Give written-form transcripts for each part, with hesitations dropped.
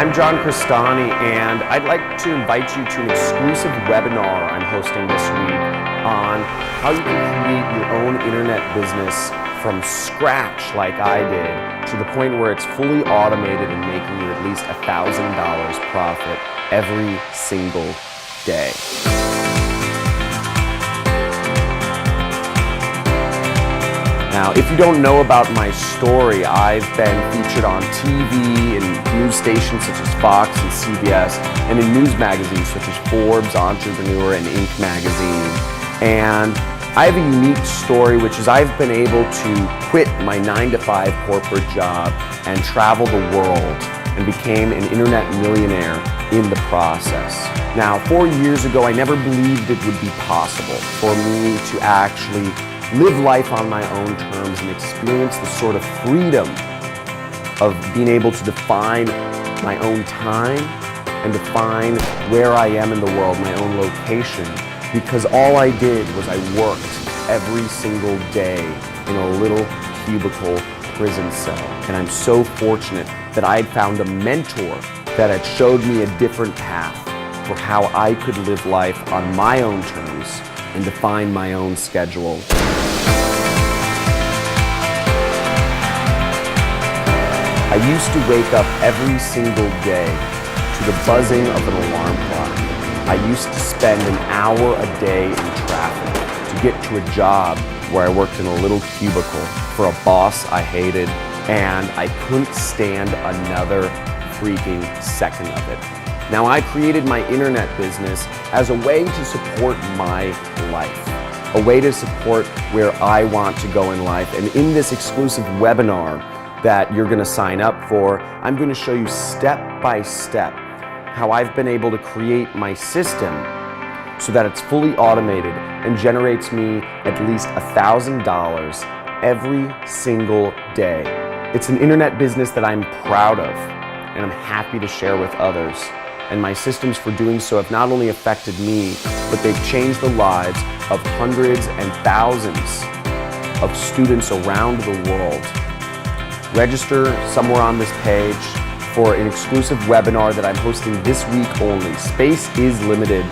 I'm John Cristani, and I'd like to invite you to an exclusive webinar I'm hosting this week on how you can create your own internet business from scratch like I did, to the point where it's fully automated and making you at least $1,000 profit every single day. Now, if you don't know about my story, I've been featured on TV and news stations such as Fox and CBS, and in news magazines such as Forbes, Entrepreneur, and Inc. magazine. And I have a unique story, which is I've been able to quit my 9-to-5 corporate job and travel the world, and became an internet millionaire in the process. Now, 4 years ago, I never believed it would be possible for me to actually live life on my own terms and experience the sort of freedom of being able to define my own time and define where I am in the world, my own location, because all I did was I worked every single day in a little cubicle prison cell. And I'm so fortunate that I had found a mentor that had showed me a different path for how I could live life on my own terms and define my own schedule. I used to wake up every single day to the buzzing of an alarm clock. I used to spend an hour a day in traffic to get to a job where I worked in a little cubicle for a boss I hated, and I couldn't stand another freaking second of it. Now, I created my internet business as a way to support my life, a way to support where I want to go in life. And in this exclusive webinar that you're gonna sign up for, I'm gonna show you step by step how I've been able to create my system so that it's fully automated and generates me at least $1,000 every single day. It's an internet business that I'm proud of and I'm happy to share with others. And my systems for doing so have not only affected me, but they've changed the lives of hundreds and thousands of students around the world. Register somewhere on this page for an exclusive webinar that I'm hosting this week only. Space is limited,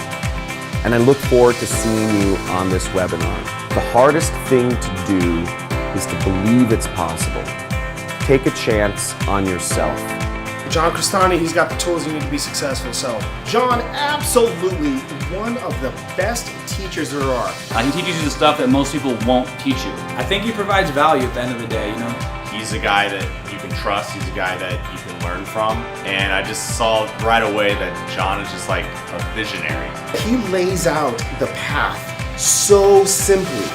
and I look forward to seeing you on this webinar. The hardest thing to do is to believe it's possible. Take a chance on yourself. John Cristani, he's got the tools you need to be successful. So, John, absolutely one of the best teachers there are. He teaches you the stuff that most people won't teach you. I think he provides value at the end of the day, you know? He's a guy that you can trust, he's a guy that you can learn from, and I just saw right away that John is just like a visionary. He lays out the path so simply